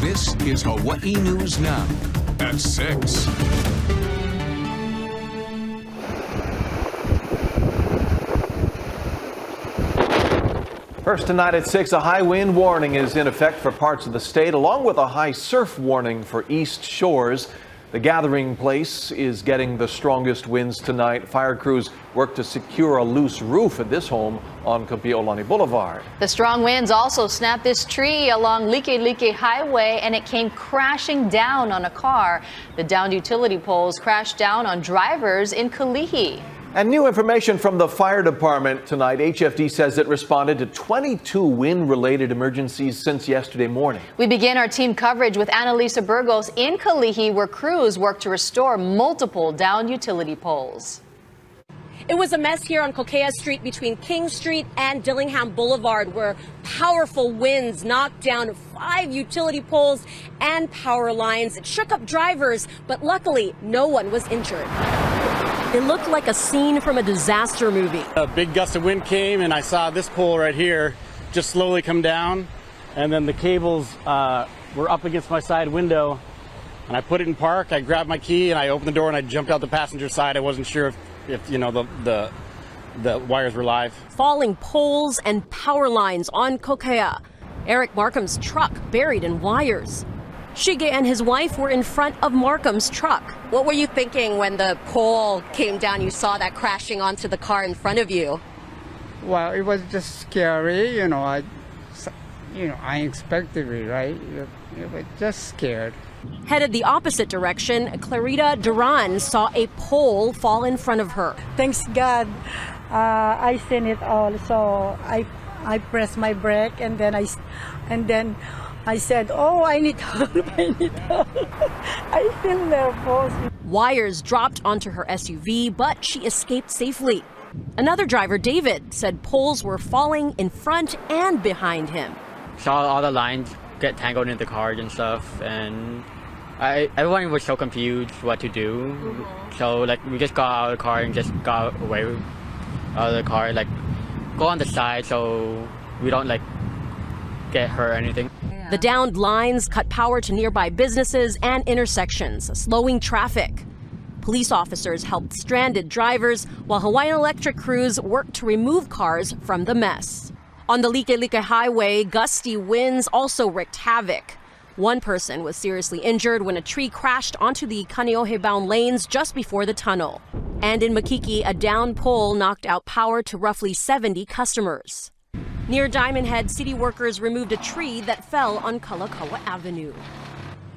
This is Hawaii News Now at 6. First tonight at 6, a high wind warning is in effect for parts of the state, along with a high surf warning for east shores. The gathering place is getting the strongest winds tonight. Fire crews work to secure a loose roof at this home on Kapi'olani Boulevard. The strong winds also snapped this tree along Likelike Highway, and it came crashing down on a car. The downed utility poles crashed down on drivers in Kalihi. And new information from the fire department tonight. HFD says it responded to 22 wind-related emergencies since yesterday morning. We begin our team coverage with Annalisa Burgos in Kalihi, where crews work to restore multiple downed utility poles. It was a mess here on Kokea Street between King Street and Dillingham Boulevard, where powerful winds knocked down 5 utility poles and power lines. It shook up drivers, but luckily no one was injured. It looked like a scene from a disaster movie. A big gust of wind came and I saw this pole right here just slowly come down, and then the cables were up against my side window, and I put it in park. I grabbed my key and I opened the door and I jumped out the passenger side. I wasn't sure if you know, the wires were live. Falling poles and power lines on Kokea. Eric Markham's truck buried in wires. Shige and his wife were in front of Markham's truck. What were you thinking when the pole came down? You saw that crashing onto the car in front of you. Well, it was just scary, I expected it, right? It was just scared. Headed the opposite direction, Clarita Duran saw a pole fall in front of her. Thanks God, I seen it all. So I pressed my brake and then I said, oh, I need help, I need help. I feel nervous. Wires dropped onto her SUV, but she escaped safely. Another driver, David, said poles were falling in front and behind him. Saw all the lines get tangled in the cars and stuff, and everyone was so confused what to do. So we just got out of the car and just got away out of the car, go on the side so we don't get hurt or anything. The downed lines cut power to nearby businesses and intersections, slowing traffic. Police officers helped stranded drivers, while Hawaiian Electric crews worked to remove cars from the mess. On the Likelike Highway, gusty winds also wreaked havoc. One person was seriously injured when a tree crashed onto the Kaneohe-bound lanes just before the tunnel. And in Makiki, a downed pole knocked out power to roughly 70 customers. Near Diamond Head, city workers removed a tree that fell on Kalakaua Avenue.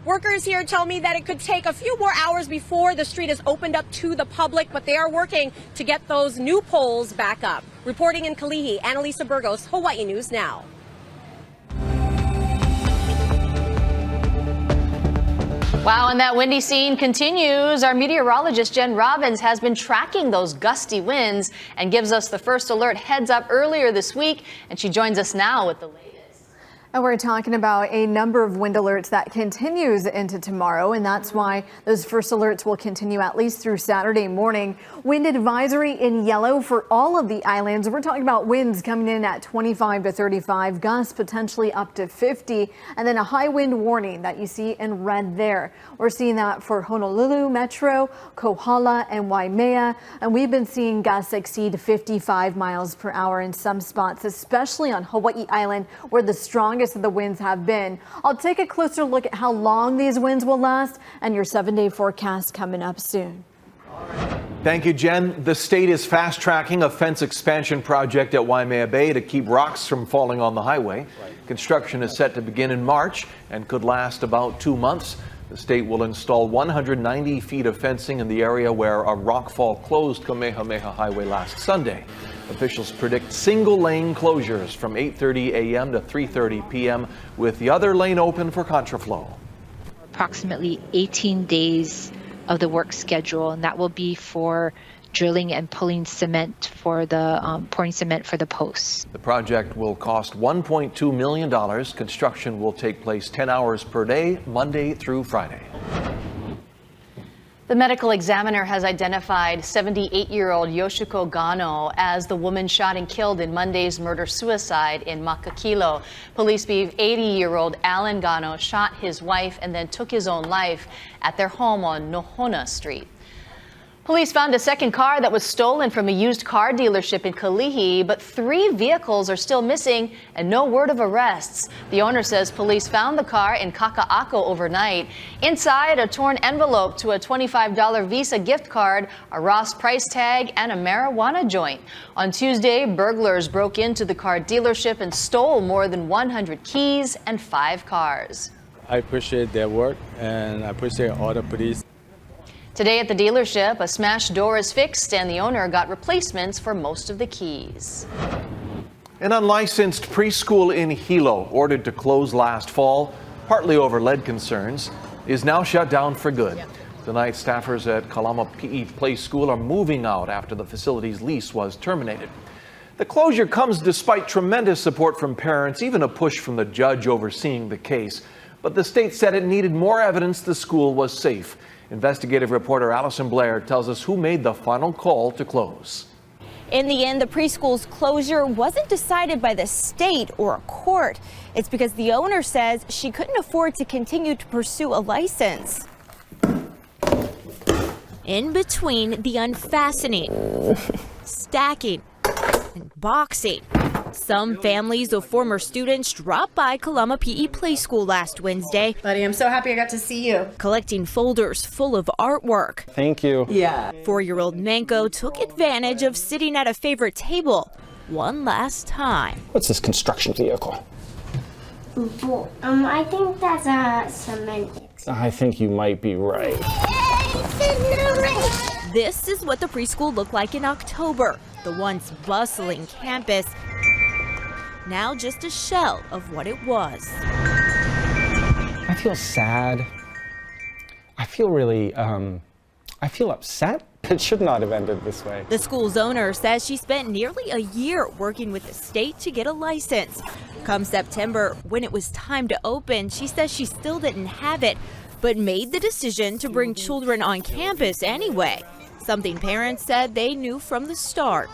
Workers here tell me that it could take a few more hours before the street is opened up to the public, but they are working to get those new poles back up. Reporting in Kalihi, Annalisa Burgos, Hawaii News Now. Wow, and that windy scene continues. Our meteorologist Jen Robbins has been tracking those gusty winds and gives us the first alert heads up earlier this week, and she joins us now with the latest. And we're talking about a number of wind alerts that continues into tomorrow, and that's why those first alerts will continue at least through Saturday morning. Wind advisory in yellow for all of the islands. We're talking about winds coming in at 25 to 35, gusts potentially up to 50, and then a high wind warning that you see in red there. We're seeing that for Honolulu Metro, Kohala, and Waimea, and we've been seeing gusts exceed 55 miles per hour in some spots, especially on Hawaii Island, where the strongest of the winds have been. I'll take a closer look at how long these winds will last and your 7-day forecast coming up soon. Thank you, Jen. The state is fast-tracking a fence expansion project at Waimea Bay to keep rocks from falling on the highway. Construction is set to begin in March and could last about 2 months. The state will install 190 feet of fencing in the area where a rockfall closed Kamehameha Highway last Sunday. Officials predict single-lane closures from 8:30 a.m. to 3:30 p.m. with the other lane open for contraflow. Approximately 18 days of the work schedule, and that will be for drilling and pulling cement for the pouring cement for the posts. The project will cost $1.2 million. Construction will take place 10 hours per day, Monday through Friday. The medical examiner has identified 78-year-old Yoshiko Gano as the woman shot and killed in Monday's murder-suicide in Makakilo. Police believe 80-year-old Alan Gano shot his wife and then took his own life at their home on Nohona Street. Police found a second car that was stolen from a used car dealership in Kalihi, but 3 vehicles are still missing and no word of arrests. The owner says police found the car in Kaka'ako overnight. Inside, a torn envelope to a $25 Visa gift card, a Ross price tag, and a marijuana joint. On Tuesday, burglars broke into the car dealership and stole more than 100 keys and 5 cars. I appreciate their work and I appreciate all the police. Today at the dealership, a smashed door is fixed and the owner got replacements for most of the keys. An unlicensed preschool in Hilo, ordered to close last fall, partly over lead concerns, is now shut down for good. Tonight, staffers at Kalama PE Play School are moving out after the facility's lease was terminated. The closure comes despite tremendous support from parents, even a push from the judge overseeing the case. But the state said it needed more evidence the school was safe. Investigative reporter Allison Blair tells us who made the final call to close. In the end, the preschool's closure wasn't decided by the state or a court. It's because the owner says she couldn't afford to continue to pursue a license. In between the unfastening, stacking, and boxing, some families of former students dropped by Kalama PE Play School last Wednesday. Buddy, I'm so happy I got to see you. Collecting folders full of artwork. Thank you. Yeah. 4-year-old Manko took advantage of sitting at a favorite table one last time. What's this construction vehicle? I think that's a semantics. I think you might be right. This is what the preschool looked like in October. The once bustling campus, now just a shell of what it was. I feel sad. I feel really, I feel upset. It should not have ended this way. The school's owner says she spent nearly a year working with the state to get a license. Come September, when it was time to open, she says she still didn't have it, but made the decision to bring children on campus anyway. Something parents said they knew from the start.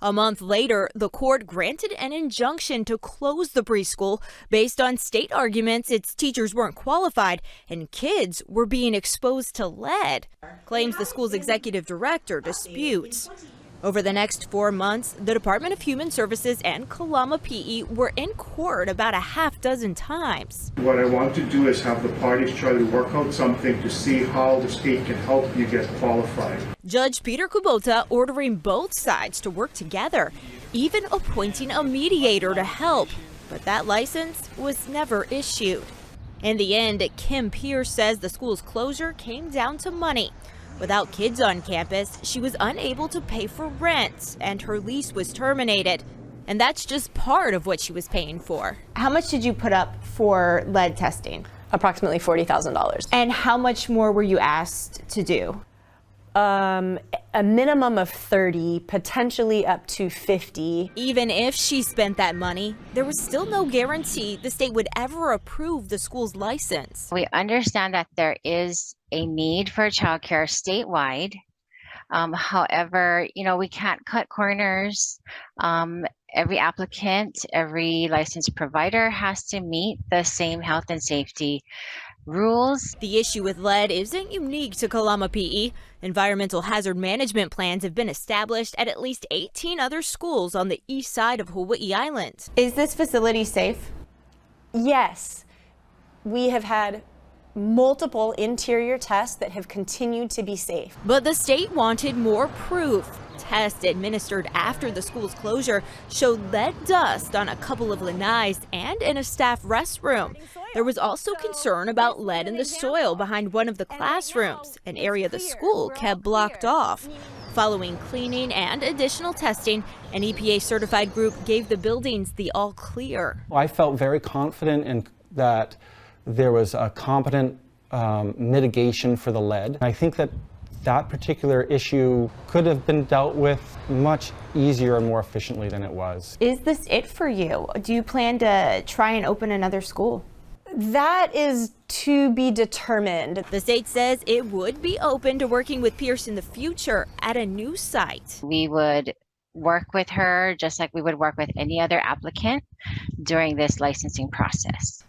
A month later, the court granted an injunction to close the preschool based on state arguments its teachers weren't qualified and kids were being exposed to lead. Claims the school's executive director disputes. Over the next 4 months, the Department of Human Services and Kalama PE were in court about a half dozen times. What I want to do is have the parties try to work out something to see how the state can help you get qualified. Judge Peter Kubota ordering both sides to work together, even appointing a mediator to help. But that license was never issued. In the end, Kim Pierce says the school's closure came down to money. Without kids on campus, she was unable to pay for rent, and her lease was terminated. And that's just part of what she was paying for. How much did you put up for lead testing? Approximately $40,000. And how much more were you asked to do? A minimum of 30, potentially up to 50. Even if she spent that money, there was still no guarantee the state would ever approve the school's license. We understand that there is a need for childcare statewide. However, we can't cut corners. Every applicant, every licensed provider has to meet the same health and safety rules. The issue with lead isn't unique to Kalama PE. Environmental hazard management plans have been established at least 18 other schools on the east side of Hawaii Island. Is this facility safe? Yes. We have had multiple interior tests that have continued to be safe. But the state wanted more proof. Tests administered after the school's closure showed lead dust on a couple of lanais and in a staff restroom. There was also concern about lead in the soil behind one of the classrooms, an area the school kept blocked off. Following cleaning and additional testing, an EPA-certified group gave the buildings the all clear. I felt very confident in that there was a competent mitigation for the lead. I think that particular issue could have been dealt with much easier and more efficiently than it was. Is this it for you? Do you plan to try and open another school? That is To be determined. The state says it would be open to working with Pierce in the future at a new site. We would work with her just like we would work with any other applicant during this licensing process.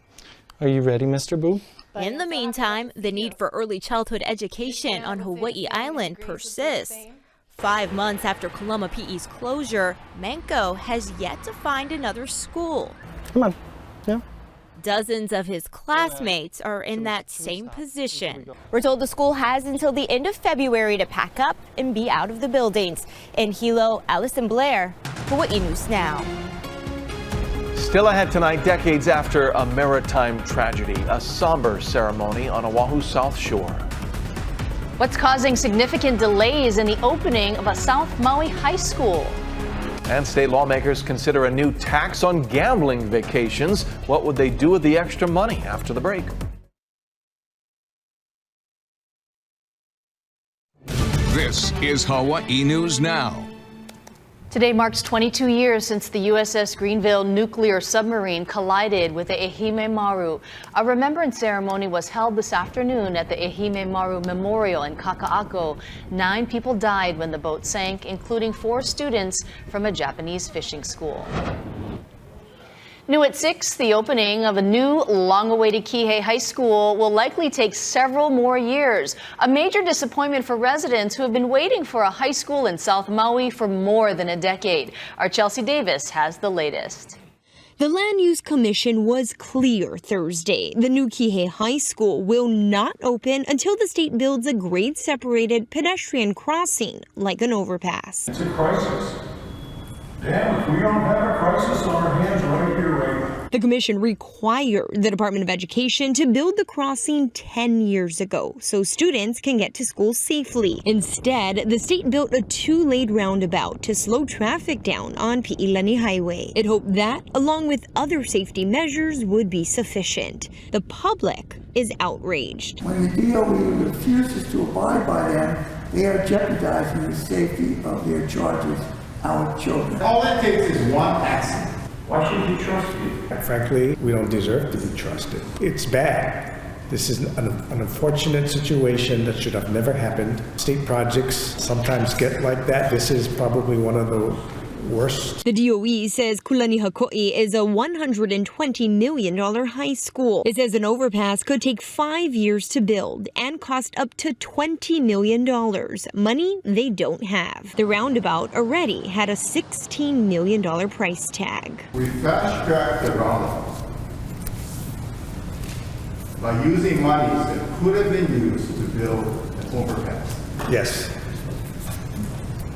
Are you ready, Mr. Boo? In the meantime, the need for early childhood education on Hawaii Island persists. 5 months after Kalama PE's closure, Manco has yet to find another school. Come on. Yeah. Dozens of his classmates are in that same position. We're told the school has until the end of February to pack up and be out of the buildings. In Hilo, Allison Blair, Hawaii News Now. Still ahead tonight, decades after a maritime tragedy, a somber ceremony on Oahu's South Shore. What's causing significant delays in the opening of a South Maui high school? And state lawmakers consider a new tax on gambling vacations. What would they do with the extra money after the break? This is Hawaii News Now. Today marks 22 years since the USS Greenville nuclear submarine collided with the Ehime Maru. A remembrance ceremony was held this afternoon at the Ehime Maru Memorial in Kaka'ako. 9 people died when the boat sank, including 4 students from a Japanese fishing school. New at 6, the opening of a new long-awaited Kihei High School will likely take several more years. A major disappointment for residents who have been waiting for a high school in South Maui for more than a decade. Our Chelsea Davis has the latest. The Land Use Commission was clear Thursday. The new Kihei High School will not open until the state builds a grade-separated pedestrian crossing like an overpass. It's a crisis. Damn, if we don't have a crisis on our hands right here, right now. The commission required the Department of Education to build the crossing 10 years ago so students can get to school safely. Instead, the state built a 2-lane roundabout to slow traffic down on Pi'ilani Highway. It hoped that, along with other safety measures, would be sufficient. The public is outraged. When the DOE refuses to abide by them, they are jeopardizing the safety of their charges. Our children. All it takes is one accident. Why should you trust you? Frankly, we don't deserve to be trusted. It's bad. This is an unfortunate situation that should have never happened. State projects sometimes get like that. This is probably one of the worst. The DOE says Kulanihakoi is a $120 million high school. It says an overpass could take 5 years to build and cost up to $20 million, money they don't have. The roundabout already had a $16 million price tag. We fast-tracked the roundabout by using monies that could have been used to build an overpass. Yes.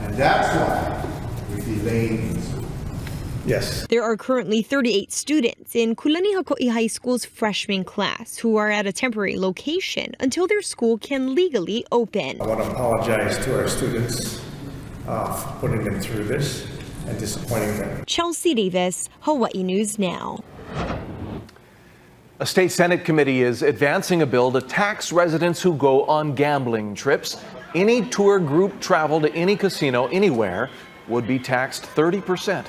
And that's why Yes. There are currently 38 students in Kulanihakoi High School's freshman class who are at a temporary location until their school can legally open. I want to apologize to our students for putting them through this and disappointing them. Chelsea Davis, Hawaii News Now. A state Senate committee is advancing a bill to tax residents who go on gambling trips. Any tour group travel to any casino anywhere would be taxed 30%.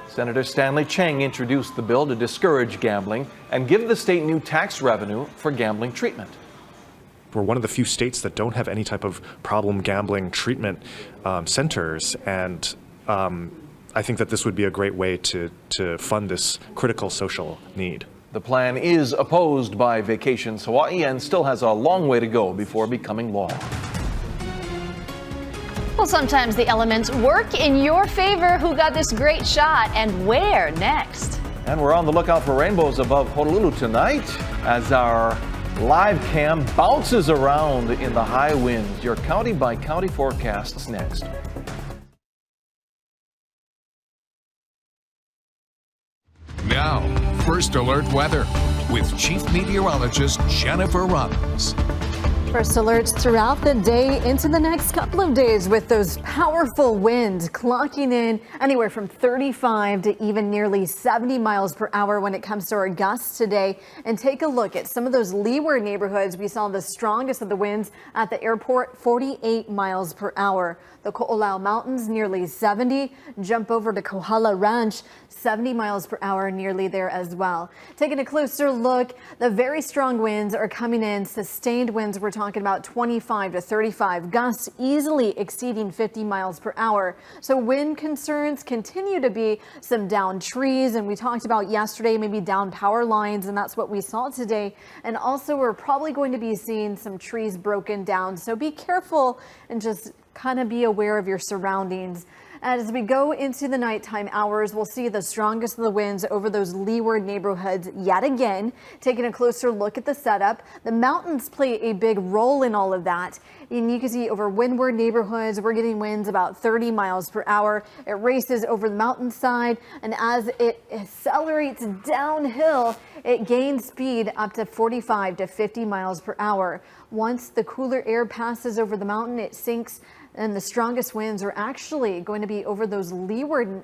Senator Stanley Cheng introduced the bill to discourage gambling and give the state new tax revenue for gambling treatment. We're one of the few states that don't have any type of problem gambling treatment centers, and I think that this would be a great way to fund this critical social need. The plan is opposed by Vacations Hawaii and still has a long way to go before becoming law. Well, sometimes the elements work in your favor. Who got this great shot and where next? And we're on the lookout for rainbows above Honolulu tonight as our live cam bounces around in the high winds. Your county by county forecasts next. Now, First Alert Weather with Chief Meteorologist Jennifer Robbins. First alerts throughout the day into the next couple of days with those powerful winds clocking in anywhere from 35 to even nearly 70 miles per hour when it comes to our gusts today. And take a look at some of those leeward neighborhoods. We saw the strongest of the winds at the airport, 48 miles per hour. The Ko'olau Mountains, nearly 70. Jump over to Kohala Ranch, 70 miles per hour, nearly there as well. Taking a closer look, the very strong winds are coming in. Sustained winds, we're talking about 25 to 35. Gusts easily exceeding 50 miles per hour. So wind concerns continue to be some downed trees. And we talked about yesterday, maybe down power lines. And that's what we saw today. And also, we're probably going to be seeing some trees broken down. So be careful and just kind of be aware of your surroundings. As we go into the nighttime hours, we'll see the strongest of the winds over those leeward neighborhoods yet again. Taking a closer look at the setup, the mountains play a big role in all of that. And you can see over windward neighborhoods, we're getting winds about 30 miles per hour. It races over the mountainside, and as it accelerates downhill, it gains speed up to 45 to 50 miles per hour. Once the cooler air passes over the mountain, it sinks. And the strongest winds are actually going to be over those leeward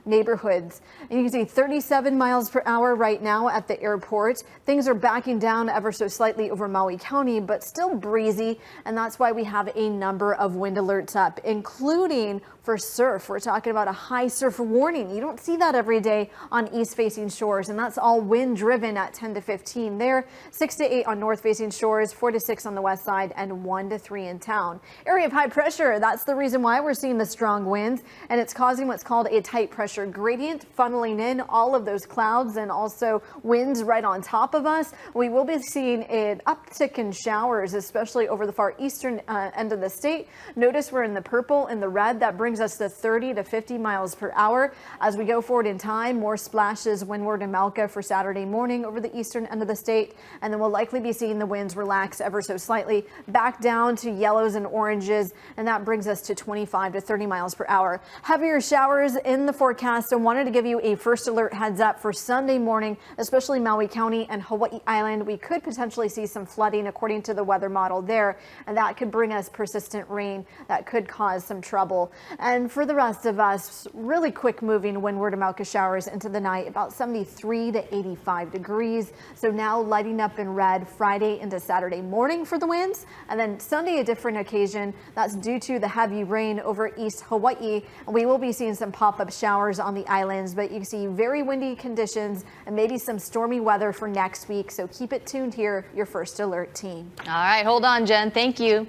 neighborhoods. And you can see 37 miles per hour right now at the airport. Things are backing down ever so slightly over Maui County, but still breezy. And that's why we have a number of wind alerts up, including for surf. We're talking about a high surf warning. You don't see that every day on east facing shores, and that's all wind driven at 10 to 15 there, 6 to 8 on north facing shores, 4 to 6 on the west side, and 1 to 3 in town. Area of high pressure, that's the reason why we're seeing the strong winds, and it's causing what's called a tight pressure gradient, funneling in all of those clouds and also winds right on top of us. We will be seeing an uptick in showers, especially over the far eastern end of the state. Notice we're in the purple and the red. That brings us to 30 to 50 miles per hour. As we go forward in time, more splashes windward in Malka for Saturday morning over the eastern end of the state, and then we'll likely be seeing the winds relax ever so slightly back down to yellows and oranges, and that brings us to 25 to 30 miles per hour. Heavier showers in the forecast, and wanted to give you a first alert heads up for Sunday morning, especially Maui County and Hawaii Island. We could potentially see some flooding according to the weather model there, and that could bring us persistent rain that could cause some trouble. And for the rest of us, really quick moving windward Malka showers into the night, about 73 to 85 degrees. So now lighting up in red Friday into Saturday morning for the winds, and then Sunday a different occasion. That's due to the heavy rain over East Hawaii. And we will be seeing some pop-up showers on the islands, but you can see very windy conditions and maybe some stormy weather for next week. So keep it tuned here, your first alert team. All right, hold on, Jen. Thank you.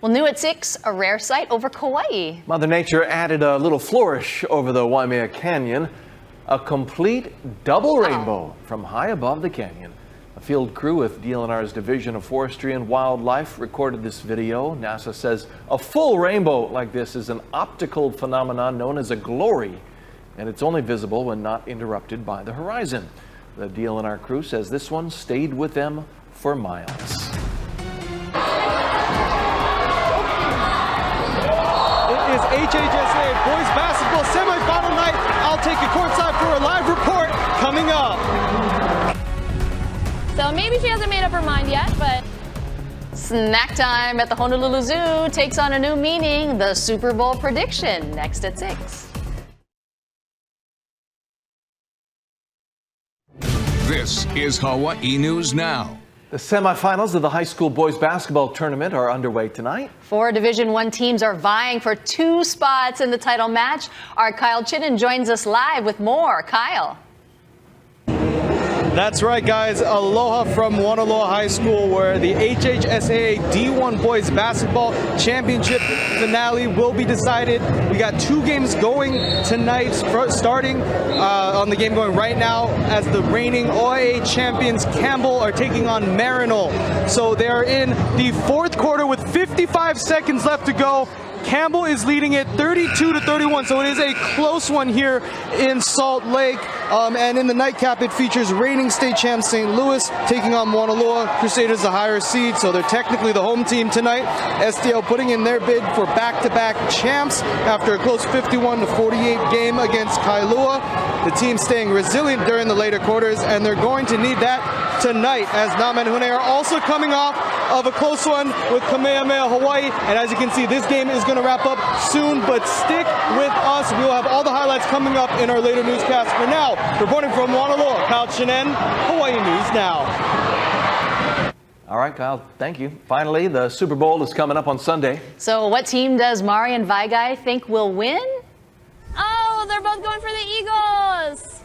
Well, new at 6, a rare sight over Kauai. Mother Nature added a little flourish over the Waimea Canyon. A complete double rainbow from high above the canyon. A field crew with DLNR's Division of Forestry and Wildlife recorded this video. NASA says a full rainbow like this is an optical phenomenon known as a glory, and it's only visible when not interrupted by the horizon. The DLNR crew says this one stayed with them for miles. It is HHSA boys basketball semifinal night. I'll take you courtside for a live report coming up. So maybe she hasn't made up her mind yet, but snack time at the Honolulu Zoo takes on a new meaning. The Super Bowl prediction next at 6. This is Hawaii News Now. The semifinals of the high school boys basketball tournament are underway tonight. 4 Division I teams are vying for 2 spots in the title match. Our Kyle Chinnen joins us live with more. Kyle. That's right, guys. Aloha from Wanaloa High School, where the HHSAA D1 Boys Basketball Championship finale will be decided. We got 2 games going tonight, starting on the game going right now as the reigning OIA champions Campbell are taking on Marinol. So they are in the 4th quarter with 55 seconds left to go. Campbell is leading it 32 to 31, so it is a close one here in Salt Lake. And in the nightcap, it features reigning state champ St. Louis taking on Mauna Loa. Crusaders the higher seed, so they're technically the home team tonight. STL putting in their bid for back-to-back champs after a close 51 to 48 game against Kailua. The team staying resilient during the later quarters, and they're going to need that tonight, as Nama and Hune are also coming off of a close one with Kamehameha Hawaii. And as you can see, this game is going to wrap up soon, but stick with us. We'll have all the highlights coming up in our later newscast. For now, reporting from Wanaloa, Kyle Chinen, Hawaii News Now. All right, Kyle, thank you. Finally, the Super Bowl is coming up on Sunday. So what team does Mari and Vaigai think will win? Oh, they're both going for the Eagles.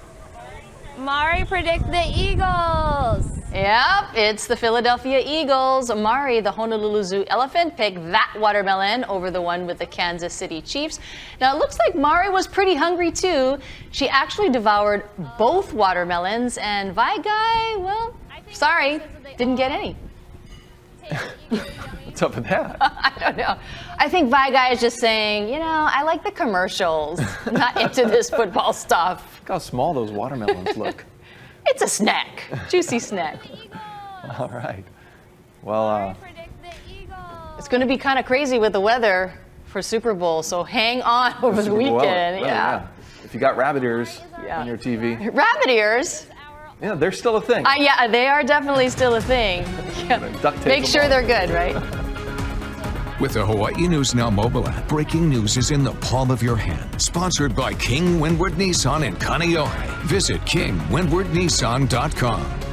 Mari predict the Eagles. Yep, it's the Philadelphia Eagles. Mari, the Honolulu Zoo elephant, picked that watermelon over the one with the Kansas City Chiefs. Now, it looks like Mari was pretty hungry, too. She actually devoured both watermelons, and Vaigai, well, sorry, didn't get any. What's up with that? I don't know. I think Vaigai is just saying, you know, I like the commercials. I'm not into this football stuff. Look how small those watermelons look. It's a snack, juicy snack. All right. Well, it's going to be kind of crazy with the weather for Super Bowl, so hang on over the weekend. Yeah. If you got rabbit ears on your TV. Rabbit ears? Yeah, they're still a thing. Yeah, they are definitely still a thing. Make sure they're good, right? With the Hawaii News Now mobile app, breaking news is in the palm of your hand. Sponsored by King Windward Nissan in Kaneohe. Visit KingWindwardNissan.com.